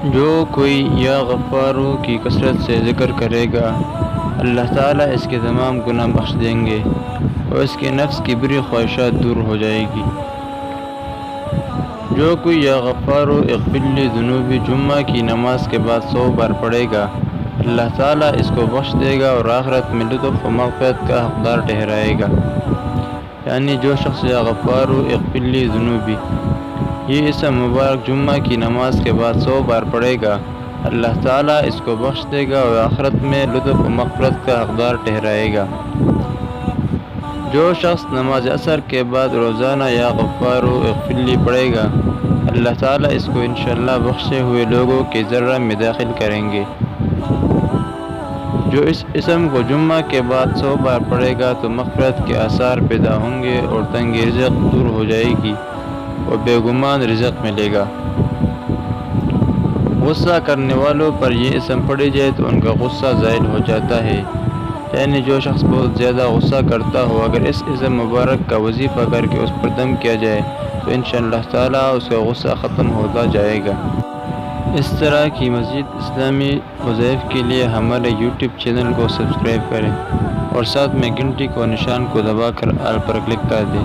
جو کوئی یا غفارو کی کثرت سے ذکر کرے گا اللہ تعالیٰ اس کے تمام گناہ بخش دیں گے اور اس کے نفس کی بری خواہشات دور ہو جائے گی۔ جو کوئی یا غفارو اغفر لی ذنوبی جمعہ کی نماز کے بعد 100 بار پڑھے گا اللہ تعالیٰ اس کو بخش دے گا اور آخرت میں لطف و مغفرت کا حقدار ٹھہرائے گا۔ یعنی جو شخص یا غفارو اغفر لی ذنوبی یہ اسم مبارک جمعہ کی نماز کے بعد 100 بار پڑھے گا اللہ تعالیٰ اس کو بخش دے گا اور آخرت میں لطف و مغفرت کا حقدار ٹھہرائے گا۔ جو شخص نماز عصر کے بعد روزانہ یا غفارو اغفر لی پڑھے گا اللہ تعالیٰ اس کو انشاءاللہ بخشے ہوئے لوگوں کے ذرہ میں داخل کریں گے۔ جو اس اسم کو جمعہ کے بعد 100 بار پڑھے گا تو مغفرت کے آثار پیدا ہوں گے اور تنگ رزق دور ہو جائے گی اور بے گمان رزق ملے گا۔ غصہ کرنے والوں پر یہ اسم پڑھی جائے تو ان کا غصہ زائل ہو جاتا ہے۔ یعنی جو شخص بہت زیادہ غصہ کرتا ہو اگر اس اسم مبارک کا وظیفہ کر کے اس پر دم کیا جائے تو انشاءاللہ تعالیٰ اس کا غصہ ختم ہوتا جائے گا۔ اس طرح کی مزید اسلامی وظائف کے لیے ہمارے یوٹیوب چینل کو سبسکرائب کریں اور ساتھ میں گھنٹی کو نشان کو دبا کر آل پر کلک کر دیں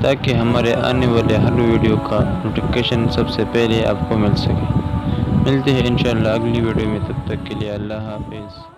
تاکہ ہمارے آنے والے ہر ویڈیو کا نوٹیفیکیشن سب سے پہلے آپ کو مل سکے۔ ملتے ہیں انشاءاللہ اگلی ویڈیو میں، تب تک کے لیے اللہ حافظ۔